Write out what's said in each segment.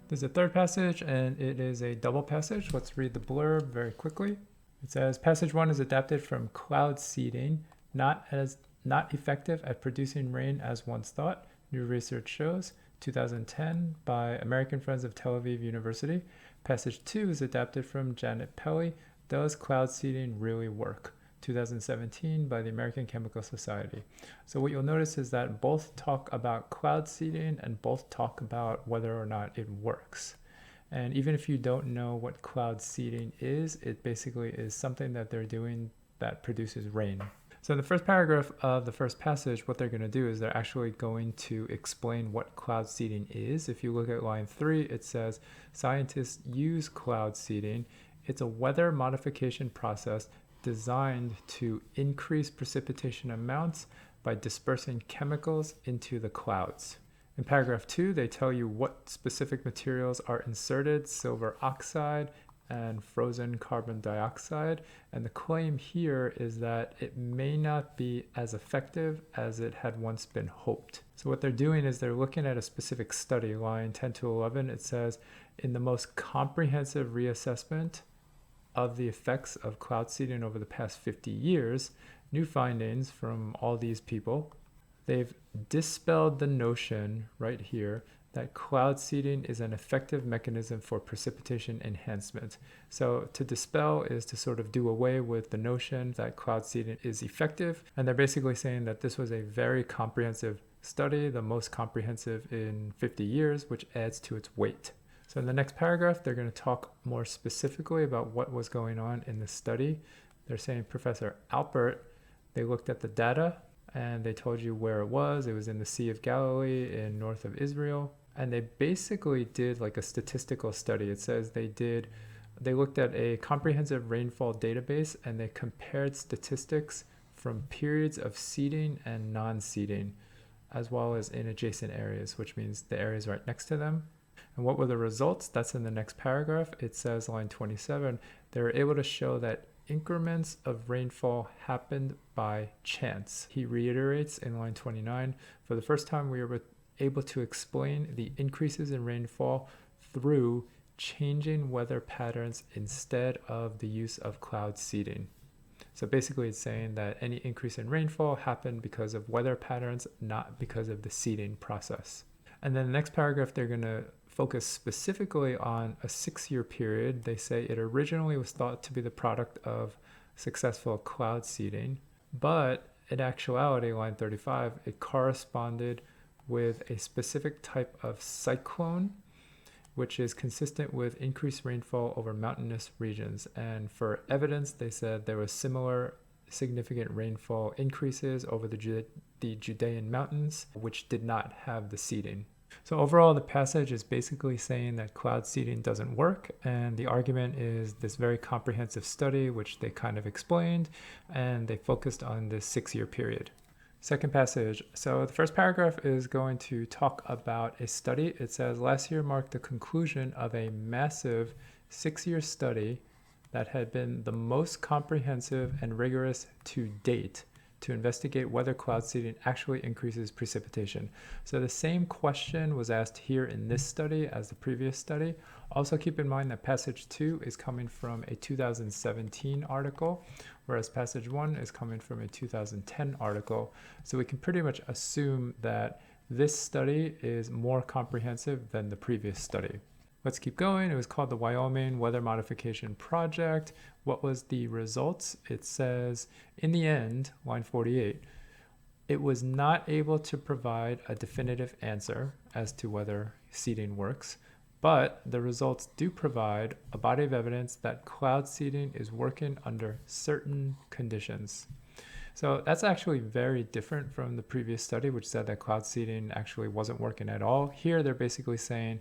There's a third passage, and it is a double passage. Let's read the blurb very quickly. It says, passage 1 is adapted from cloud seeding, not effective at producing rain as once thought. New research shows, 2010 by American Friends of Tel Aviv University. Passage 2 is adapted from Janet Pelly, Does Cloud Seeding Really Work? 2017 by the American Chemical Society. So what you'll notice is that both talk about cloud seeding and both talk about whether or not it works. And even if you don't know what cloud seeding is, it basically is something that they're doing that produces rain. So in the first paragraph of the first passage, what they're going to do is they're actually going to explain what cloud seeding is. If you look at line 3, it says, scientists use cloud seeding. It's a weather modification process designed to increase precipitation amounts by dispersing chemicals into the clouds. In paragraph 2, they tell you what specific materials are inserted, silver oxide and frozen carbon dioxide. And the claim here is that it may not be as effective as it had once been hoped. So what they're doing is they're looking at a specific study, line 10 to 11. It says, in the most comprehensive reassessment of the effects of cloud seeding over the past 50 years, new findings from all these people, they've dispelled the notion right here that cloud seeding is an effective mechanism for precipitation enhancement. So to dispel is to sort of do away with the notion that cloud seeding is effective. And they're basically saying that this was a very comprehensive study, the most comprehensive in 50 years, which adds to its weight. So in the next paragraph, they're going to talk more specifically about what was going on in the study. They're saying Professor Alpert, they looked at the data and they told you where it was. It was in the Sea of Galilee in north of Israel. And they basically did like a statistical study. It says they looked at a comprehensive rainfall database and they compared statistics from periods of seeding and non-seeding, as well as in adjacent areas, which means the areas right next to them. And what were the results? That's in the next paragraph. It says, line 27, they were able to show that increments of rainfall happened by chance. He reiterates in line 29, for the first time we were able to explain the increases in rainfall through changing weather patterns instead of the use of cloud seeding. So basically it's saying that any increase in rainfall happened because of weather patterns, not because of the seeding process. And then the next paragraph, they're going to focus specifically on a 6-year period. They say it originally was thought to be the product of successful cloud seeding, but in actuality, line 35, it corresponded with a specific type of cyclone, which is consistent with increased rainfall over mountainous regions. And for evidence, they said there was similar significant rainfall increases over the Judean mountains, which did not have the seeding. So overall, the passage is basically saying that cloud seeding doesn't work, and the argument is this very comprehensive study, which they kind of explained, and they focused on this 6-year period. Second passage. So the first paragraph is going to talk about a study. It says, last year marked the conclusion of a massive 6-year study that had been the most comprehensive and rigorous to date to investigate whether cloud seeding actually increases precipitation. So the same question was asked here in this study as the previous study. Also keep in mind that passage 2 is coming from a 2017 article, whereas passage 1 is coming from a 2010 article. So we can pretty much assume that this study is more comprehensive than the previous study. Let's keep going. It was called the Wyoming Weather Modification Project. What was the results? It says, in the end, line 48, it was not able to provide a definitive answer as to whether seeding works, but the results do provide a body of evidence that cloud seeding is working under certain conditions. So that's actually very different from the previous study, which said that cloud seeding actually wasn't working at all. Here, they're basically saying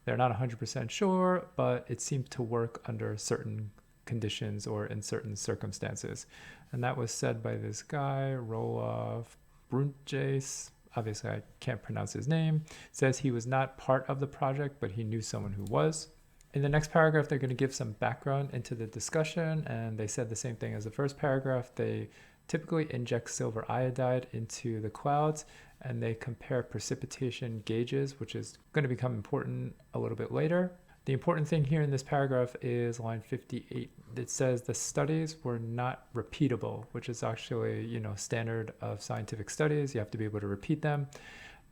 they're not 100% sure, but it seemed to work under certain conditions or in certain circumstances. And that was said by this guy, Roloff Bruntjes. Obviously, I can't pronounce his name. It says he was not part of the project, but he knew someone who was. In the next paragraph, they're going to give some background into the discussion, and they said the same thing as the first paragraph. They typically inject silver iodide into the clouds, and they compare precipitation gauges, which is going to become important a little bit later. The important thing here in this paragraph is line 58. It says the studies were not repeatable, which is actually, standard of scientific studies. You have to be able to repeat them.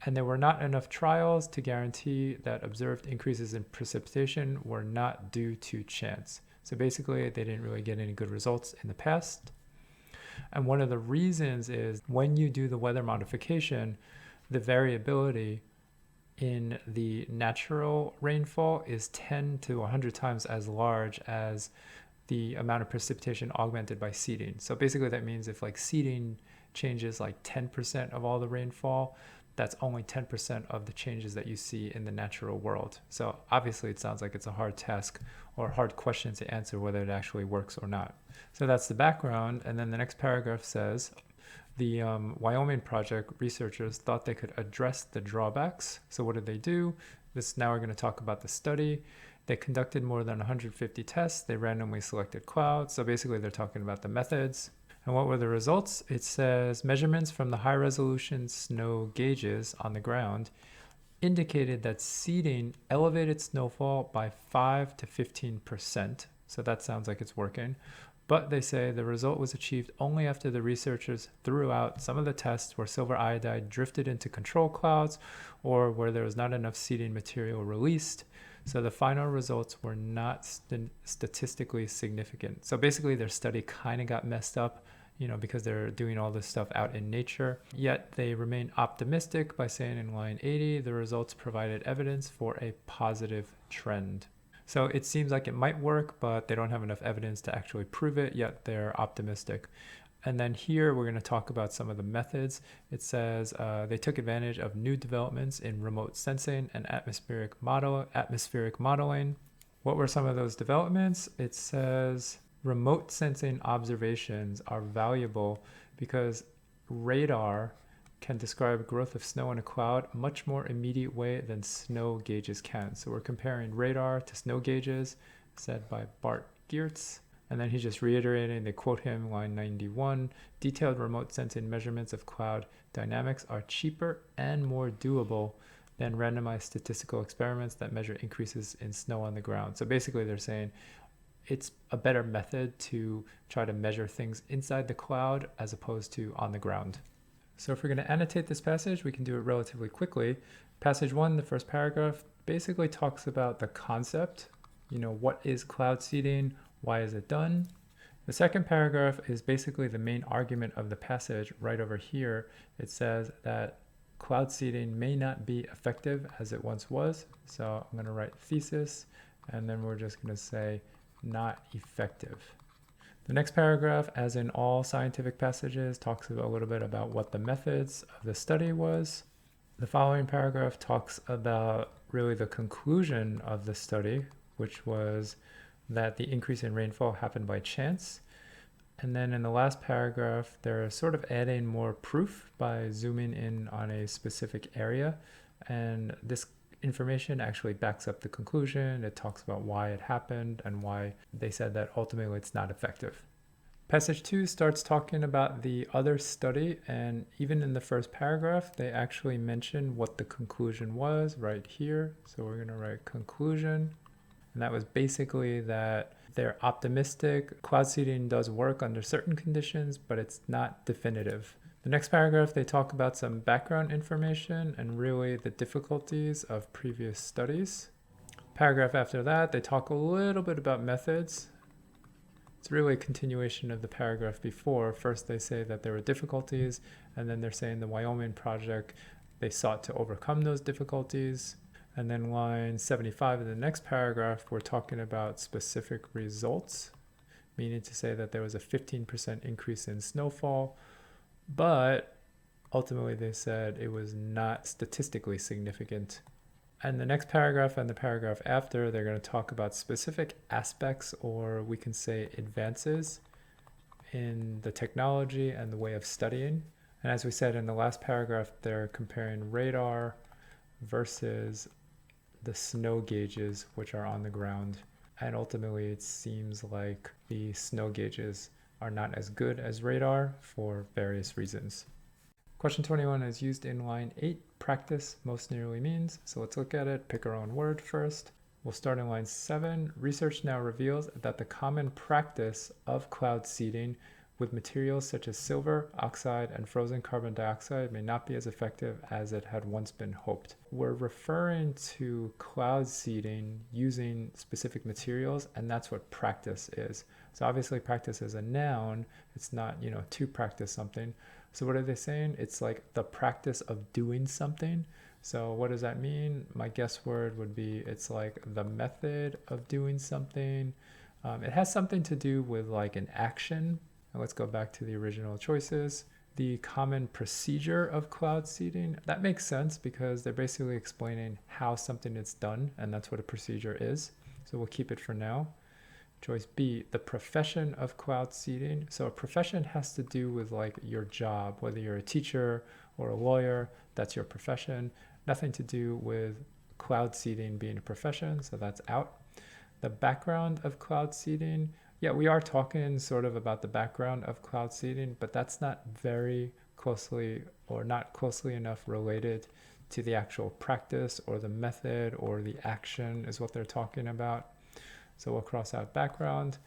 And there were not enough trials to guarantee that observed increases in precipitation were not due to chance. So basically, they didn't really get any good results in the past. And one of the reasons is when you do the weather modification, the variability in the natural rainfall is 10 to 100 times as large as the amount of precipitation augmented by seeding. So basically that means if seeding changes 10% of all the rainfall, that's only 10% of the changes that you see in the natural world. So obviously it sounds like it's a hard task or a hard question to answer whether it actually works or not. So that's the background. And then the next paragraph says, the Wyoming project researchers thought they could address the drawbacks. So what did they do? Now we're going to talk about the study. They conducted more than 150 tests. They randomly selected clouds. So basically they're talking about the methods. And what were the results? It says measurements from the high resolution snow gauges on the ground indicated that seeding elevated snowfall by 5 to 15%. So that sounds like it's working. But they say the result was achieved only after the researchers threw out some of the tests where silver iodide drifted into control clouds or where there was not enough seeding material released. So the final results were not statistically significant. So basically their study kind of got messed up, because they're doing all this stuff out in nature. Yet they remain optimistic by saying in line 80, the results provided evidence for a positive trend. So it seems like it might work, but they don't have enough evidence to actually prove it, yet they're optimistic. And then here we're going to talk about some of the methods. It says they took advantage of new developments in remote sensing and atmospheric modeling. What were some of those developments? It says remote sensing observations are valuable because radar can describe growth of snow in a cloud much more immediate way than snow gauges can. So we're comparing radar to snow gauges, said by Bart Geertz. And then he's just reiterating, they quote him, line 91, detailed remote sensing measurements of cloud dynamics are cheaper and more doable than randomized statistical experiments that measure increases in snow on the ground. So basically they're saying it's a better method to try to measure things inside the cloud as opposed to on the ground. So if we're going to annotate this passage, we can do it relatively quickly. Passage 1, the first paragraph, basically talks about the concept. What is cloud seeding? Why is it done? The second paragraph is basically the main argument of the passage right over here. It says that cloud seeding may not be effective as it once was. So I'm going to write thesis, and then we're just going to say not effective. The next paragraph, as in all scientific passages, talks a little bit about what the methods of the study was. The following paragraph talks about really the conclusion of the study, which was that the increase in rainfall happened by chance. And then in the last paragraph, they're sort of adding more proof by zooming in on a specific area. And this information actually backs up the conclusion. It talks about why it happened and why they said that ultimately it's not effective. Passage 2 starts talking about the other study, and even in the first paragraph, they actually mention what the conclusion was right here. So we're going to write conclusion. And that was basically that they're optimistic. Cloud seeding does work under certain conditions, but it's not definitive. The next paragraph, they talk about some background information and really the difficulties of previous studies. Paragraph after that, they talk a little bit about methods. It's really a continuation of the paragraph before. First, they say that there were difficulties, and then they're saying the Wyoming project, they sought to overcome those difficulties. And then line 75 in the next paragraph, we're talking about specific results, meaning to say that there was a 15% increase in snowfall, but ultimately they said it was not statistically significant. And the next paragraph and the paragraph after, they're going to talk about specific aspects, or we can say advances in the technology and the way of studying. And as we said in the last paragraph, they're comparing radar versus the snow gauges, which are on the ground. And ultimately, it seems like the snow gauges are not as good as radar for various reasons. Question 21 is used in line 8. Practice most nearly means. So let's look at it. Pick our own word first. We'll start in line 7. Research now reveals that the common practice of cloud seeding with materials such as silver, oxide, and frozen carbon dioxide may not be as effective as it had once been hoped. We're referring to cloud seeding using specific materials, and that's what practice is. So obviously practice is a noun. It's not, to practice something. So what are they saying? It's like the practice of doing something. So what does that mean? My guess word would be it's like the method of doing something. It has something to do with like an action. Now let's go back to the original choices. The common procedure of cloud seeding, that makes sense because they're basically explaining how something is done, and that's what a procedure is. So we'll keep it for now. Choice B, the profession of cloud seeding. So a profession has to do with like your job, whether you're a teacher or a lawyer, that's your profession. Nothing to do with cloud seeding being a profession, so that's out. The background of cloud seeding, yeah, we are talking sort of about the background of cloud seeding, but that's not very closely or not closely enough related to the actual practice or the method or the action is what they're talking about. So we'll cross out background.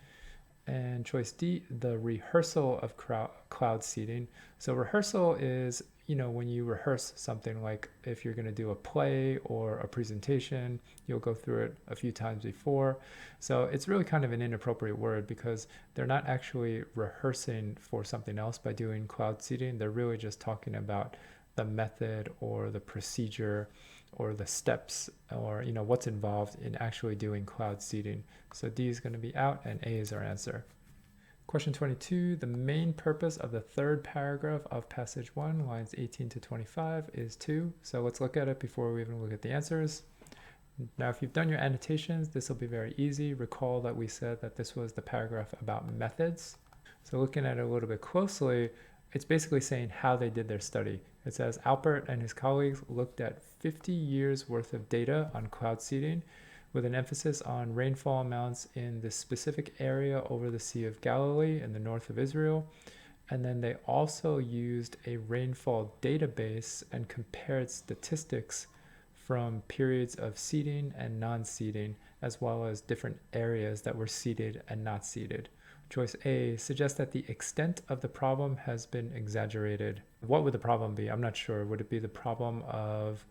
And choice D, the rehearsal of cloud seeding. So rehearsal is, when you rehearse something, like if you're going to do a play or a presentation, you'll go through it a few times before. So it's really kind of an inappropriate word because they're not actually rehearsing for something else by doing cloud seeding. They're really just talking about the method or the procedure or the steps or what's involved in actually doing cloud seeding. So D is going to be out and A is our answer. Question 22, the main purpose of the third paragraph of passage 1, lines 18 to 25 is to. So let's look at it before we even look at the answers. Now, if you've done your annotations, this will be very easy. Recall that we said that this was the paragraph about methods. So looking at it a little bit closely, it's basically saying how they did their study. It says Alpert and his colleagues looked at 50 years worth of data on cloud seeding with an emphasis on rainfall amounts in the specific area over the Sea of Galilee in the north of Israel. And then they also used a rainfall database and compared statistics from periods of seeding and non-seeding, as well as different areas that were seeded and not seeded. Choice A suggests that the extent of the problem has been exaggerated. What would the problem be? I'm not sure. Would it be the problem of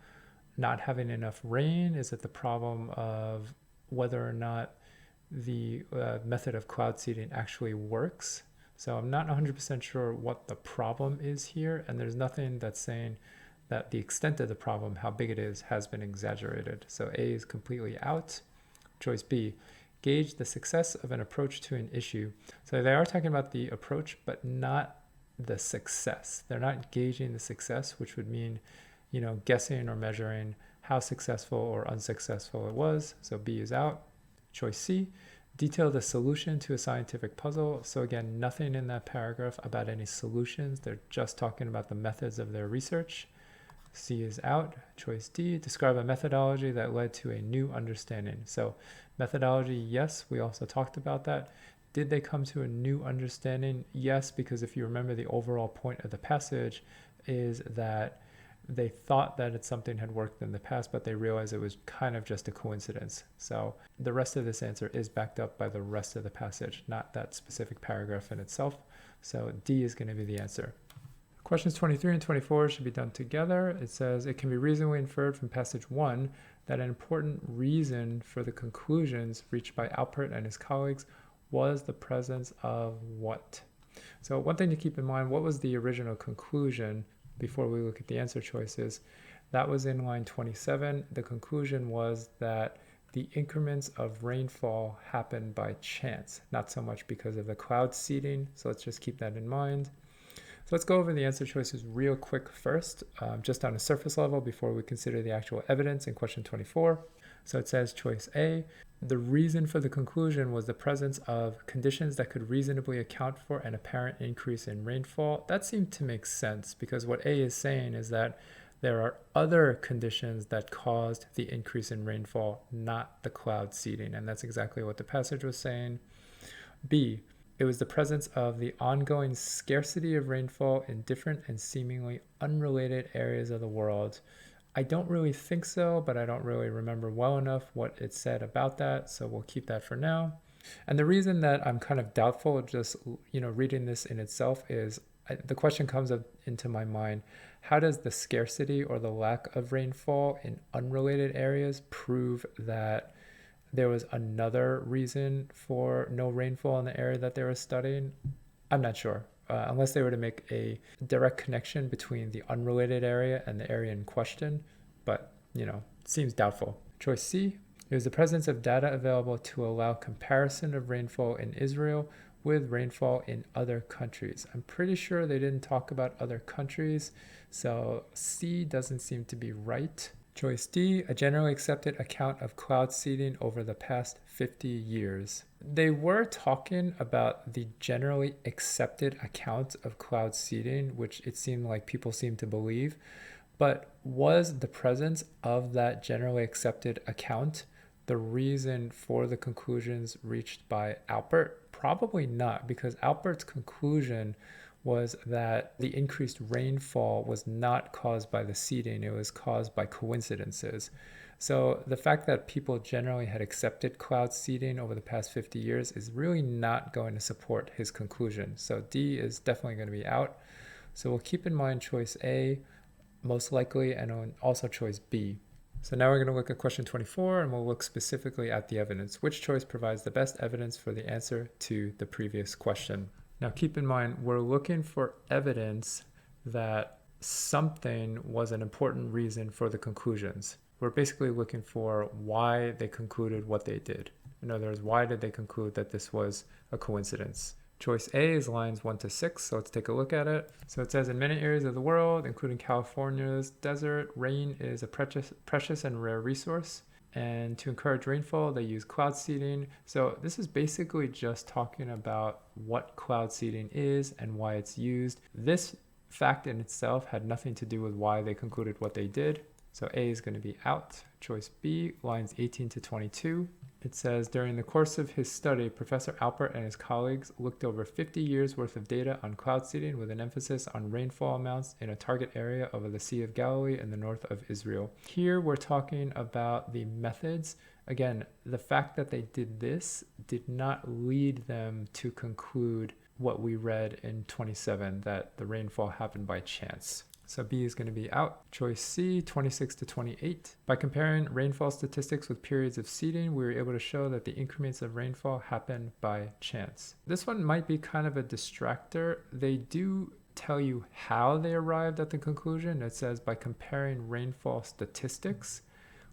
not having enough rain? Is it the problem of whether or not the method of cloud seeding actually works? So I'm not 100% sure what the problem is here, and there's nothing that's saying that the extent of the problem, how big it is, has been exaggerated. So A is completely out. Choice B, gauge the success of an approach to an issue. So they are talking about the approach, but not the success. They're not gauging the success, which would mean, guessing or measuring how successful or unsuccessful it was. So B is out. Choice C, detail the solution to a scientific puzzle. So again, nothing in that paragraph about any solutions. They're just talking about the methods of their research. C is out. Choice D, describe a methodology that led to a new understanding. So methodology, yes, we also talked about that. Did they come to a new understanding? Yes, because if you remember, the overall point of the passage is that they thought that something had worked in the past, but they realized it was kind of just a coincidence. So the rest of this answer is backed up by the rest of the passage, not that specific paragraph in itself. So D is going to be the answer. Questions 23 and 24 should be done together. It says, it can be reasonably inferred from passage 1 that an important reason for the conclusions reached by Alpert and his colleagues was the presence of what? So one thing to keep in mind, what was the original conclusion before we look at the answer choices? That was in line 27. The conclusion was that the increments of rainfall happened by chance, not so much because of the cloud seeding. So let's just keep that in mind. So let's go over the answer choices real quick first, just on a surface level before we consider the actual evidence in question 24. So it says choice A, the reason for the conclusion was the presence of conditions that could reasonably account for an apparent increase in rainfall. That seemed to make sense because what A is saying is that there are other conditions that caused the increase in rainfall, not the cloud seeding. And that's exactly what the passage was saying. B, It was the presence of the ongoing scarcity of rainfall in different and seemingly unrelated areas of the world. I don't really think so, but I don't really remember well enough what it said about that, so we'll keep that for now. And the reason that I'm kind of doubtful just reading this in itself is the question comes up into my mind: how does the scarcity or the lack of rainfall in unrelated areas prove that there was another reason for no rainfall in the area that they were studying? I'm not sure. Unless they were to make a direct connection between the unrelated area and the area in question. But, it seems doubtful. Choice C, it was the presence of data available to allow comparison of rainfall in Israel with rainfall in other countries. I'm pretty sure they didn't talk about other countries, so C doesn't seem to be right. Choice D, a generally accepted account of cloud seeding over the past 50 years. They were talking about the generally accepted account of cloud seeding, which it seemed like people seemed to believe. But was the presence of that generally accepted account the reason for the conclusions reached by Alpert? Probably not, because Alpert's conclusion was that the increased rainfall was not caused by the seeding, it was caused by coincidences. So the fact that people generally had accepted cloud seeding over the past 50 years is really not going to support his conclusion. So D is definitely going to be out. So we'll keep in mind choice A, most likely, and also choice B. So now we're going to look at question 24, and we'll look specifically at the evidence. Which choice provides the best evidence for the answer to the previous question? Now keep in mind, we're looking for evidence that something was an important reason for the conclusions. We're basically looking for why they concluded what they did. In other words, why did they conclude that this was a coincidence? Choice A is lines 1 to 6, so let's take a look at it. So it says, in many areas of the world, including California's desert, rain is a precious and rare resource. And to encourage rainfall, they use cloud seeding. So this is basically just talking about what cloud seeding is and why it's used. This fact in itself had nothing to do with why they concluded what they did. So A is going to be out. Choice B, lines 18 to 22. It says, during the course of his study, Professor Alpert and his colleagues looked over 50 years worth of data on cloud seeding with an emphasis on rainfall amounts in a target area over the Sea of Galilee in the north of Israel. Here we're talking about the methods. Again, the fact that they did this did not lead them to conclude what we read in 27, that the rainfall happened by chance. So B is going to be out. Choice C, 26 to 28. By comparing rainfall statistics with periods of seeding, we were able to show that the increments of rainfall happen by chance. This one might be kind of a distractor. They do tell you how they arrived at the conclusion. It says by comparing rainfall statistics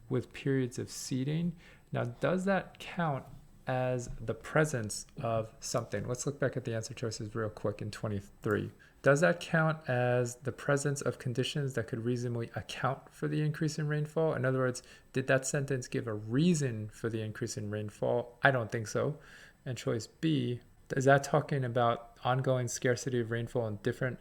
with periods of seeding. Now, does that count as the presence of something? Let's look back at the answer choices real quick in 23. Does that count as the presence of conditions that could reasonably account for the increase in rainfall? In other words, did that sentence give a reason for the increase in rainfall? I don't think so. And choice B, is that talking about ongoing scarcity of rainfall in different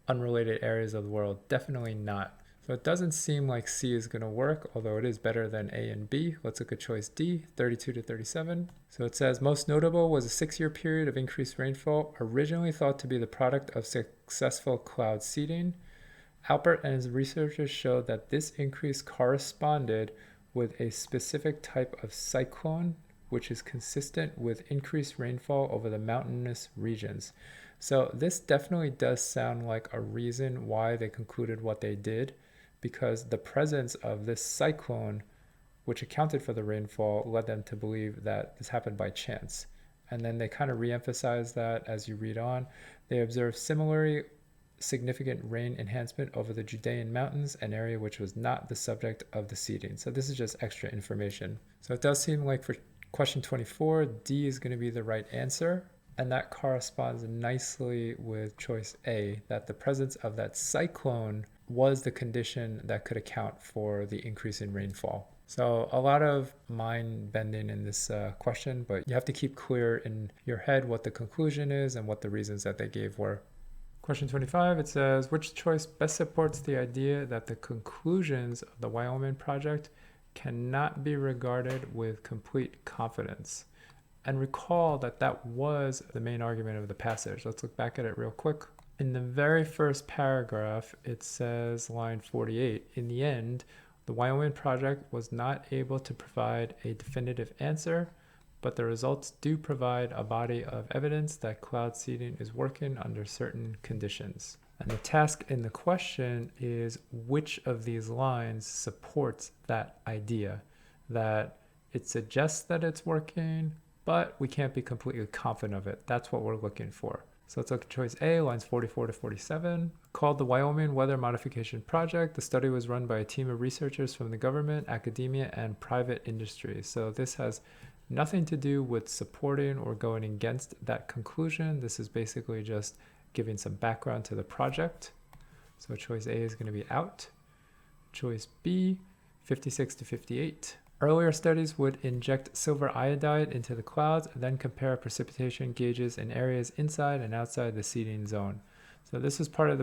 unrelated areas of the world? Definitely not. So it doesn't seem like C is going to work, although it is better than A and B. Let's look at choice D, 32 to 37. So it says, most notable was a 6-year period of increased rainfall, originally thought to be the product of successful cloud seeding. Alpert and his researchers showed that this increase corresponded with a specific type of cyclone, which is consistent with increased rainfall over the mountainous regions. So this definitely does sound like a reason why they concluded what they did, because the presence of this cyclone, which accounted for the rainfall, led them to believe that this happened by chance. And then they kind of reemphasize that as you read on. They observed similarly significant rain enhancement over the Judean mountains, an area which was not the subject of the seeding. So this is just extra information. So it does seem like for question 24, D is going to be the right answer. And that corresponds nicely with choice A, that the presence of that cyclone was the condition that could account for the increase in rainfall. So a lot of mind bending in this question, but you have to keep clear in your head what the conclusion is and what the reasons that they gave were. Question 25, it says, which choice best supports the idea that the conclusions of the Wyoming project cannot be regarded with complete confidence? And recall that that was the main argument of the passage. Let's look back at it real quick. In the very first paragraph, it says, line 48, in the end, the Wyoming project was not able to provide a definitive answer, but the results do provide a body of evidence that cloud seeding is working under certain conditions. And the task in the question is which of these lines supports that idea, that it suggests that it's working, but we can't be completely confident of it. That's what we're looking for. So let's look at choice A, lines 44 to 47. Called the Wyoming Weather Modification Project, the study was run by a team of researchers from the government, academia, and private industry. So this has nothing to do with supporting or going against that conclusion. This is basically just giving some background to the project. So choice A is going to be out. Choice B, 56 to 58. Earlier studies would inject silver iodide into the clouds, then compare precipitation gauges in areas inside and outside the seeding zone. So this is part of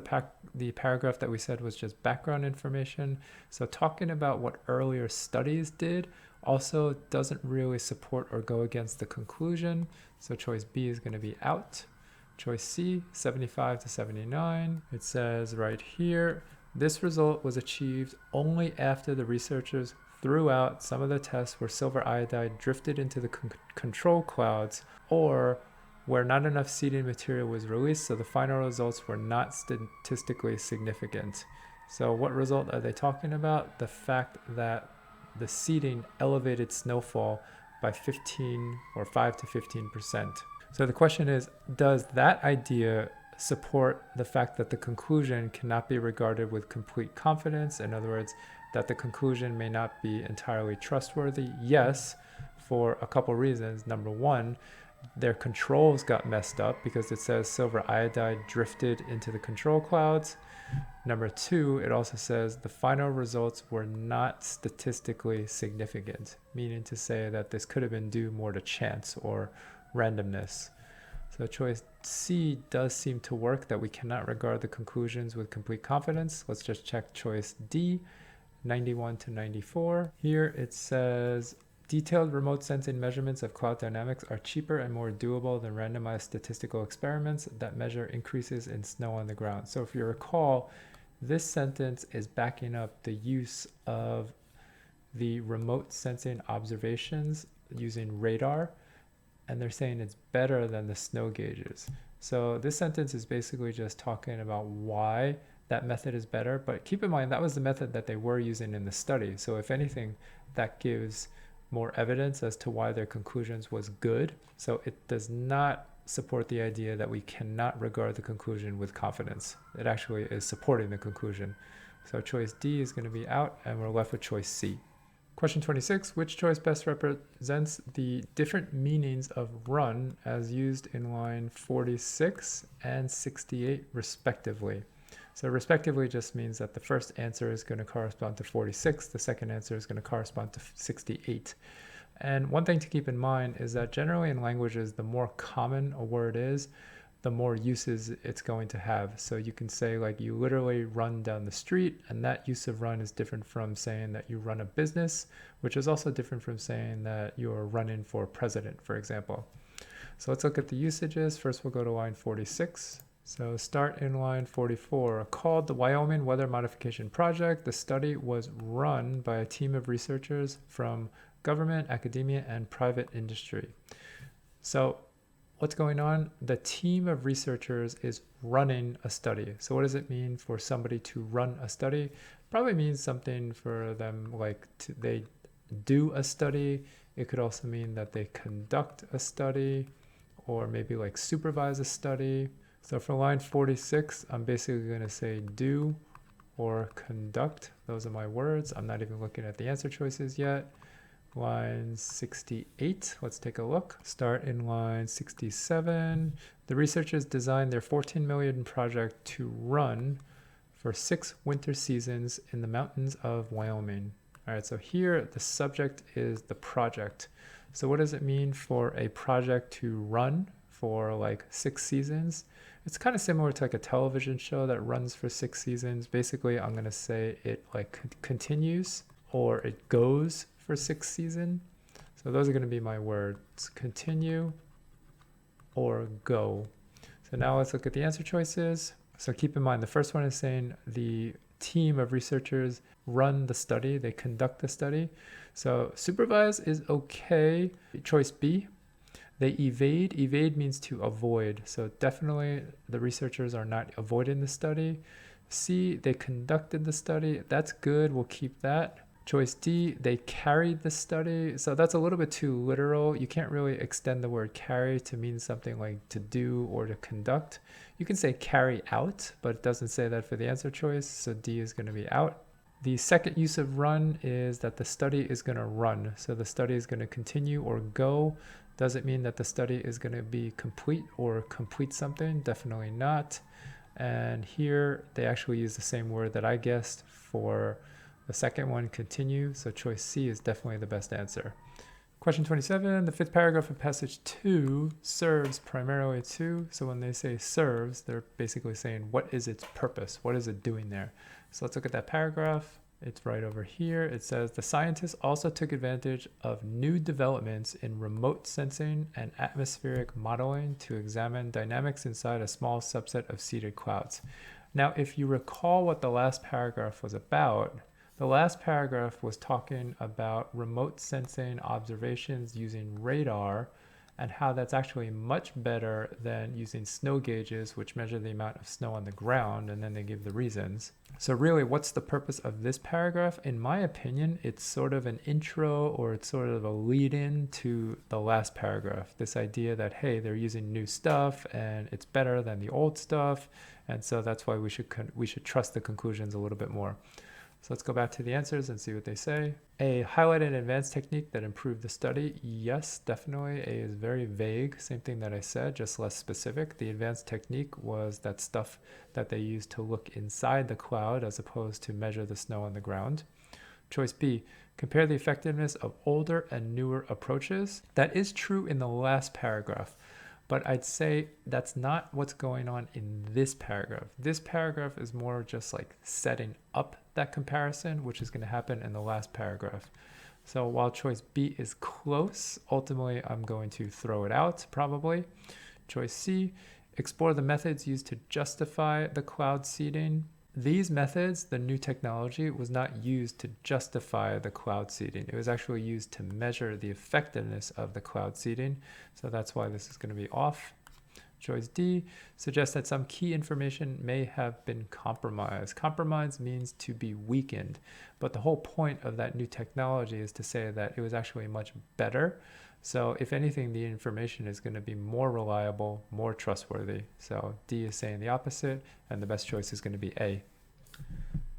the paragraph that we said was just background information. So talking about what earlier studies did also doesn't really support or go against the conclusion. So choice B is going to be out. Choice C, 75 to 79. It says right here, this result was achieved only after the researchers threw out some of the tests where silver iodide drifted into the control clouds or where not enough seeding material was released, so the final results were not statistically significant. So what result are they talking about? The fact that the seeding elevated snowfall by 15 or 5 to 15%. So the question is, does that idea support the fact that the conclusion cannot be regarded with complete confidence? In other words, that the conclusion may not be entirely trustworthy? Yes, for a couple reasons. Number one, their controls got messed up because it says silver iodide drifted into the control clouds. Number two, it also says the final results were not statistically significant, meaning to say that this could have been due more to chance or randomness. So choice C does seem to work, that we cannot regard the conclusions with complete confidence. Let's just check choice D, 91 to 94. Here it says, detailed remote sensing measurements of cloud dynamics are cheaper and more doable than randomized statistical experiments that measure increases in snow on the ground. So if you recall, this sentence is backing up the use of the remote sensing observations using radar, and they're saying it's better than the snow gauges. So this sentence is basically just talking about why that method is better, but keep in mind that was the method that they were using in the study. So if anything, that gives more evidence as to why their conclusions was good. So it does not support the idea that we cannot regard the conclusion with confidence. It actually is supporting the conclusion. So choice D is going to be out, and we're left with choice C. Question 26, which choice best represents the different meanings of run as used in line 46 and 68 respectively? So respectively just means that the first answer is going to correspond to 46, the second answer is going to correspond to 68. And one thing to keep in mind is that generally in languages, the more common a word is, the more uses it's going to have. So you can say like you literally run down the street, and that use of run is different from saying that you run a business, which is also different from saying that you're running for president, for example. So let's look at the usages. First, we'll go to line 46. So start in line 44. Called the Wyoming Weather Modification Project, the study was run by a team of researchers from government, academia, and private industry. So what's going on? The team of researchers is running a study. So what does it mean for somebody to run a study? Probably means something for them like they do a study. It could also mean that they conduct a study or maybe like supervise a study. So for line 46, I'm basically going to say do or conduct. Those are my words. I'm not even looking at the answer choices yet. Line 68, let's take a look. Start in line 67. The researchers designed their 14 million project to run for 6 winter seasons in the mountains of Wyoming. All right, so here the subject is the project. So what does it mean for a project to run for like 6 seasons? It's kind of similar to like a television show that runs for 6 seasons. Basically, I'm going to say it like continues or it goes for 6 seasons. So those are going to be my words, continue or go. So now let's look at the answer choices. So keep in mind, the first one is saying the team of researchers run the study, they conduct the study. So supervise is okay. Choice B, they evade. Evade means to avoid. So definitely the researchers are not avoiding the study. C, they conducted the study. That's good, we'll keep that. Choice D, they carried the study. So that's a little bit too literal. You can't really extend the word carry to mean something like to do or to conduct. You can say carry out, but it doesn't say that for the answer choice. So D is going to be out. The second use of run is that the study is going to run. So the study is going to continue or go. Does it mean that the study is going to be complete or complete something? Definitely not. And here they actually use the same word that I guessed for the second one, continue. So choice C is definitely the best answer. Question 27, the fifth paragraph of passage 2 serves primarily to. So when they say serves, they're basically saying what is its purpose? What is it doing there? So let's look at that paragraph. It's right over here. It says the scientists also took advantage of new developments in remote sensing and atmospheric modeling to examine dynamics inside a small subset of seeded clouds. Now, if you recall what the last paragraph was about, the last paragraph was talking about remote sensing observations using radar and how that's actually much better than using snow gauges, which measure the amount of snow on the ground, and then they give the reasons. So really, what's the purpose of this paragraph? In my opinion, it's sort of an intro or it's sort of a lead-in to the last paragraph. This idea that, hey, they're using new stuff and it's better than the old stuff. And so that's why we should trust the conclusions a little bit more. So let's go back to the answers and see what they say. A, highlight an advanced technique that improved the study. Yes, definitely. A is very vague. Same thing that I said, just less specific. The advanced technique was that stuff that they used to look inside the cloud as opposed to measure the snow on the ground. Choice B, compare the effectiveness of older and newer approaches. That is true in the last paragraph. But I'd say that's not what's going on in this paragraph. This paragraph is more just like setting up that comparison, which is going to happen in the last paragraph. So while choice B is close, ultimately I'm going to throw it out probably. Choice C, explore the methods used to justify the cloud seeding. These methods, the new technology, was not used to justify the cloud seeding. It was actually used to measure the effectiveness of the cloud seeding. So that's why this is going to be off. Choice D suggests that some key information may have been compromised. Compromised means to be weakened. But the whole point of that new technology is to say that it was actually much better. So if anything, the information is going to be more reliable, more trustworthy. So D is saying the opposite, and the best choice is going to be A.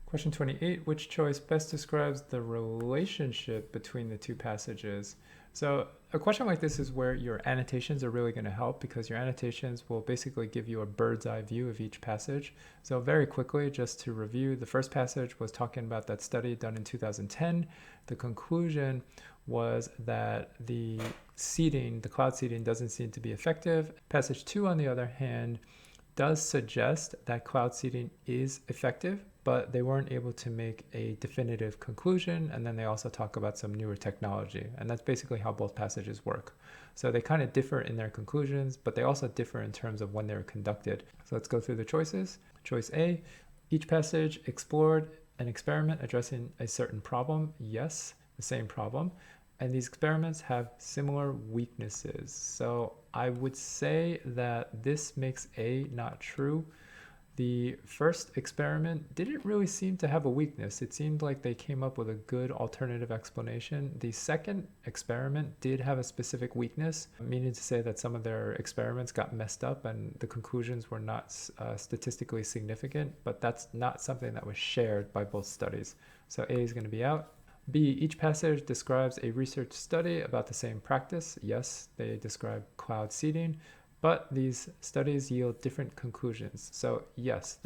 Question 28, which choice best describes the relationship between the two passages? So a question like this is where your annotations are really going to help, because your annotations will basically give you a bird's eye view of each passage. So very quickly, just to review, the first passage was talking about that study done in 2010. The conclusion was that the seeding, the cloud seeding, doesn't seem to be effective. Passage 2, on the other hand, does suggest that cloud seeding is effective, but they weren't able to make a definitive conclusion. And then they also talk about some newer technology. And that's basically how both passages work. So they kind of differ in their conclusions, but they also differ in terms of when they were conducted. So let's go through the choices. Choice A, each passage explored an experiment addressing a certain problem. Yes, the same problem. And these experiments have similar weaknesses. So I would say that this makes A not true. The first experiment didn't really seem to have a weakness. It seemed like they came up with a good alternative explanation. The second experiment did have a specific weakness, meaning to say that some of their experiments got messed up and the conclusions were not statistically significant, but that's not something that was shared by both studies. So A is going to be out. B, each passage describes a research study about the same practice. Yes, they describe cloud seeding, but these studies yield different conclusions. So yes,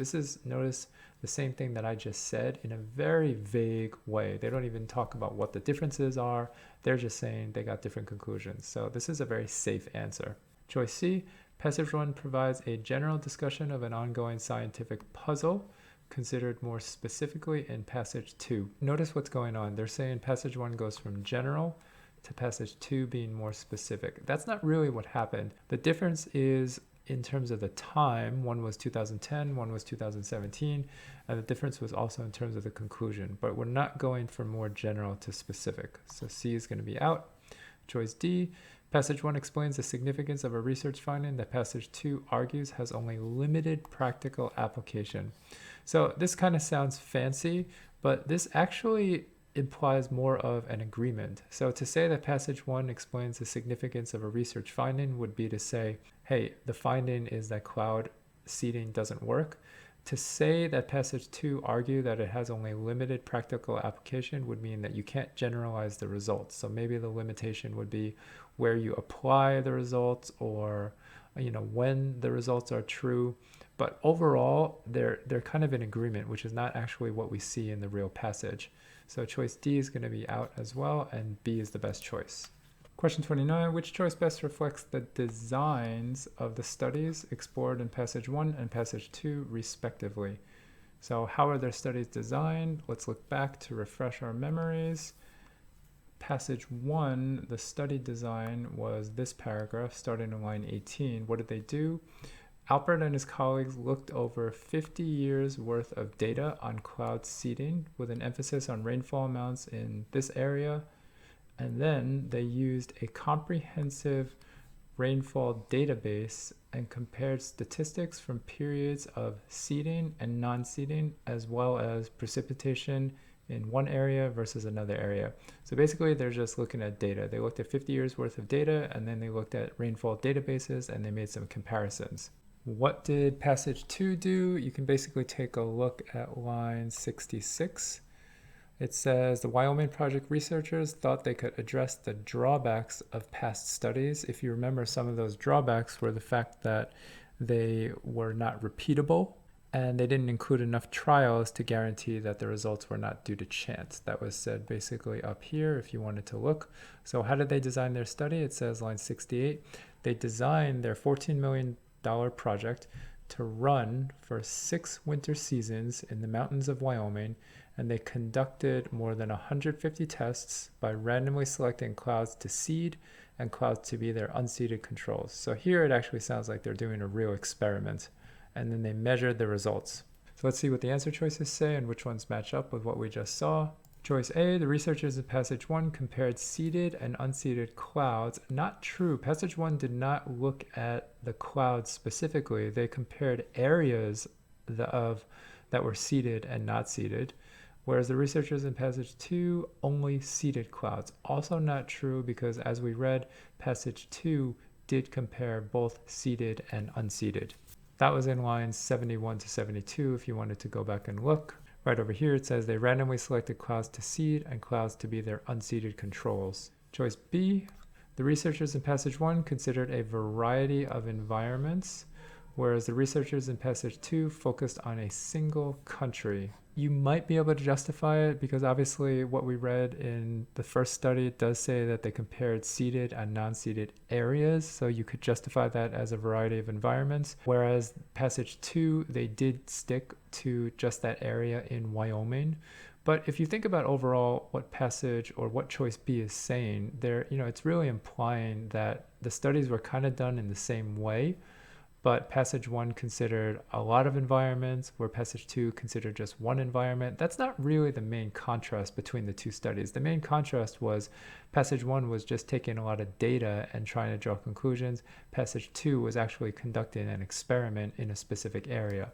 notice the same thing that I just said in a very vague way. They don't even talk about what the differences are. They're just saying they got different conclusions. So this is a very safe answer. Choice C, passage 1 provides a general discussion of an ongoing scientific puzzle, considered more specifically in passage 2. Notice what's going on. They're saying passage 1 goes from general to passage 2 being more specific. That's not really what happened. The difference is in terms of the time. One was 2010, one was 2017, and the difference was also in terms of the conclusion, but we're not going from more general to specific. So C is going to be out. Choice D, passage 1 explains the significance of a research finding that passage 2 argues has only limited practical application. So this kind of sounds fancy, but this actually implies more of an agreement. So to say that passage 1 explains the significance of a research finding would be to say, hey, the finding is that cloud seeding doesn't work. To say that passage 2 argue that it has only limited practical application would mean that you can't generalize the results. So maybe the limitation would be where you apply the results, or when the results are true. But overall, they're kind of in agreement, which is not actually what we see in the real passage. So choice D is going to be out as well, and B is the best choice. Question 29, which choice best reflects the designs of the studies explored in passage 1 and passage 2 respectively? So how are their studies designed? Let's look back to refresh our memories. Passage 1, the study design was this paragraph starting in line 18. What did they do? Alpert and his colleagues looked over 50 years worth of data on cloud seeding with an emphasis on rainfall amounts in this area. And then they used a comprehensive rainfall database and compared statistics from periods of seeding and non-seeding, as well as precipitation in one area versus another area. So basically they're just looking at data. They looked at 50 years worth of data, and then they looked at rainfall databases, and they made some comparisons. What did passage 2 do? You can basically take a look at line 66. It says the Wyoming project researchers thought they could address the drawbacks of past studies. If you remember, some of those drawbacks were the fact that they were not repeatable, and they didn't include enough trials to guarantee that the results were not due to chance. That was said basically up here if you wanted to look. So how did they design their study? It says line 68. They designed their $14 million project to run for 6 winter seasons in the mountains of Wyoming, and they conducted more than 150 tests by randomly selecting clouds to seed and clouds to be their unseeded controls. So here it actually sounds like they're doing a real experiment, and then they measured the results. So let's see what the answer choices say and which ones match up with what we just saw. Choice A, the researchers in passage 1 compared seeded and unseeded clouds. Not true. Passage 1 did not look at the clouds specifically. They compared areas that were seeded and not seeded, whereas the researchers in passage 2 only seeded clouds. Also not true, because as we read, passage 2 did compare both seeded and unseeded. That was in lines 71 to 72 if you wanted to go back and look. Right over here it says they randomly selected clouds to seed and clouds to be their unseeded controls. Choice B, the researchers in passage 1 considered a variety of environments, whereas the researchers in passage 2 focused on a single country. You might be able to justify it because obviously what we read in the first study does say that they compared seeded and non-seeded areas, so you could justify that as a variety of environments. Whereas passage 2, they did stick to just that area in Wyoming. But if you think about overall what passage or what choice B is saying, there, it's really implying that the studies were kind of done in the same way. But passage 1 considered a lot of environments, where passage 2 considered just one environment. That's not really the main contrast between the two studies. The main contrast was passage 1 was just taking a lot of data and trying to draw conclusions. Passage 2 was actually conducting an experiment in a specific area.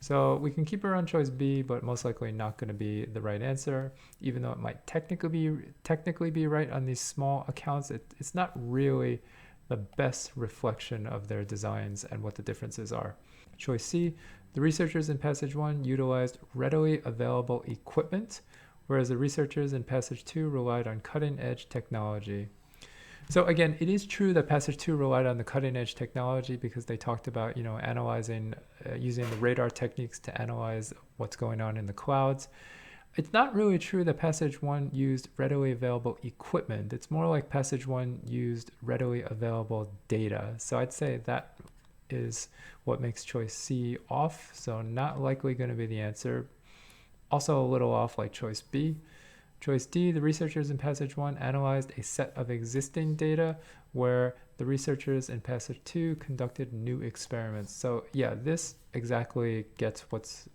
So we can keep around choice B, but most likely not going to be the right answer, even though it might technically be right on these small accounts. It's not really the best reflection of their designs and what the differences are. Choice C, the researchers in passage 1 utilized readily available equipment, whereas the researchers in passage 2 relied on cutting-edge technology. So again, it is true that passage 2 relied on the cutting-edge technology because they talked about, analyzing, using the radar techniques to analyze what's going on in the clouds. It's not really true that passage 1 used readily available equipment. It's more like passage 1 used readily available data. So I'd say that is what makes choice C off. So not likely going to be the answer. Also a little off like choice B. Choice D, the researchers in passage 1 analyzed a set of existing data where the researchers in passage 2 conducted new experiments. So yeah, this exactly gets what's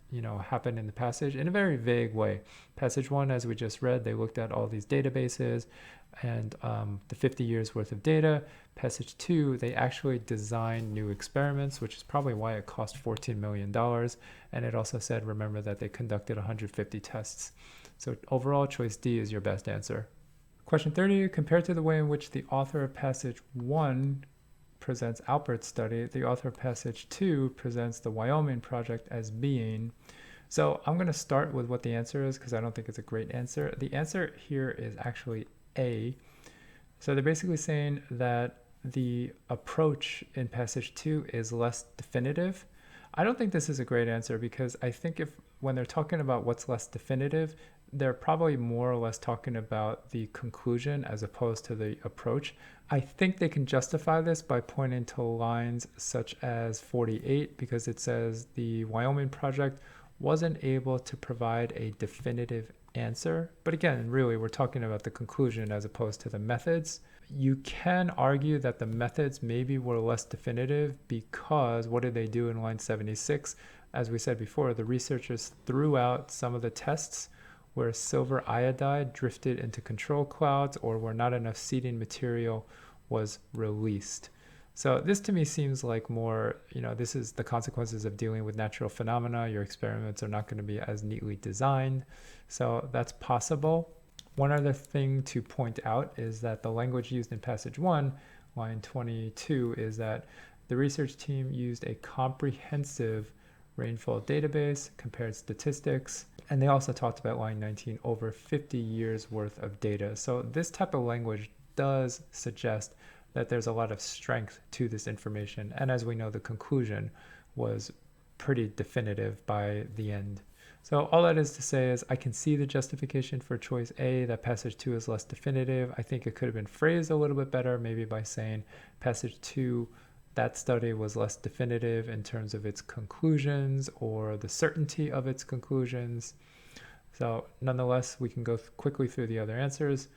happened in the passage in a very vague way. Passage 1, as we just read, they looked at all these databases and the 50 years worth of data. Passage 2, they actually designed new experiments, which is probably why it cost $14 million. And it also said, remember that they conducted 150 tests. So overall, choice D is your best answer. Question 30, compared to the way in which the author of passage 1 presents Alpert's study, the author of passage 2 presents the Wyoming project as being. So I'm going to start with what the answer is because I don't think it's a great answer. The answer here is actually A. So they're basically saying that the approach in passage 2 is less definitive. I don't think this is a great answer because I think when they're talking about what's less definitive, they're probably more or less talking about the conclusion as opposed to the approach. I think they can justify this by pointing to lines such as 48 because it says the Wyoming project wasn't able to provide a definitive answer. But again, really, we're talking about the conclusion as opposed to the methods. You can argue that the methods maybe were less definitive because what did they do in line 76? As we said before, the researchers threw out some of the tests where silver iodide drifted into control clouds or where not enough seeding material was released. So this to me seems like more, this is the consequences of dealing with natural phenomena. Your experiments are not going to be as neatly designed. So that's possible. One other thing to point out is that the language used in passage 1, line 22, is that the research team used a comprehensive rainfall database, compared statistics, and they also talked about line 19, over 50 years worth of data. So this type of language does suggest that there's a lot of strength to this information. And as we know, the conclusion was pretty definitive by the end. So all that is to say is I can see the justification for choice A, that passage 2 is less definitive. I think it could have been phrased a little bit better, maybe by saying passage 2, that study was less definitive in terms of its conclusions or the certainty of its conclusions. So nonetheless, we can go quickly through the other answers.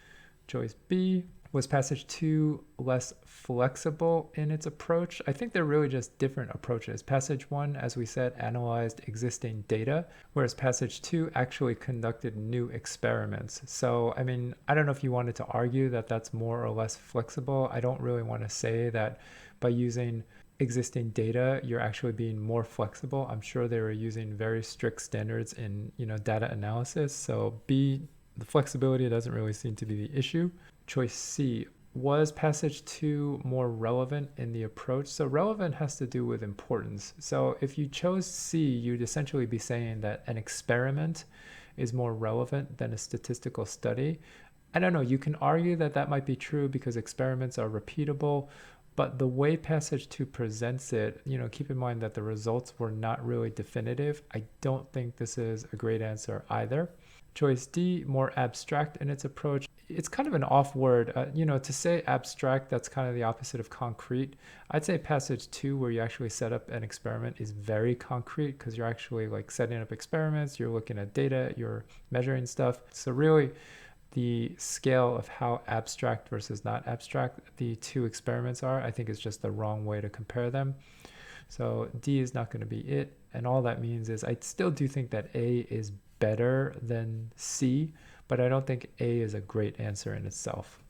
Choice B, was passage 2 less flexible in its approach? I think they're really just different approaches. Passage 1, as we said, analyzed existing data, whereas passage 2 actually conducted new experiments. So, I mean, I don't know if you wanted to argue that that's more or less flexible. I don't really want to say that by using existing data, you're actually being more flexible. I'm sure they were using very strict standards in, data analysis. So B, the flexibility doesn't really seem to be the issue. Choice C, was passage 2 more relevant in the approach? So relevant has to do with importance. So if you chose C, you'd essentially be saying that an experiment is more relevant than a statistical study. I don't know, you can argue that that might be true because experiments are repeatable, but the way passage 2 presents it, keep in mind that the results were not really definitive. I don't think this is a great answer either. Choice D, more abstract in its approach. It's kind of an off word. To say abstract, that's kind of the opposite of concrete. I'd say passage 2, where you actually set up an experiment, is very concrete because you're actually setting up experiments, you're looking at data, you're measuring stuff. So really, the scale of how abstract versus not abstract the two experiments are, I think is just the wrong way to compare them. So D is not going to be it. And all that means is I still do think that A is better than C, but I don't think A is a great answer in itself.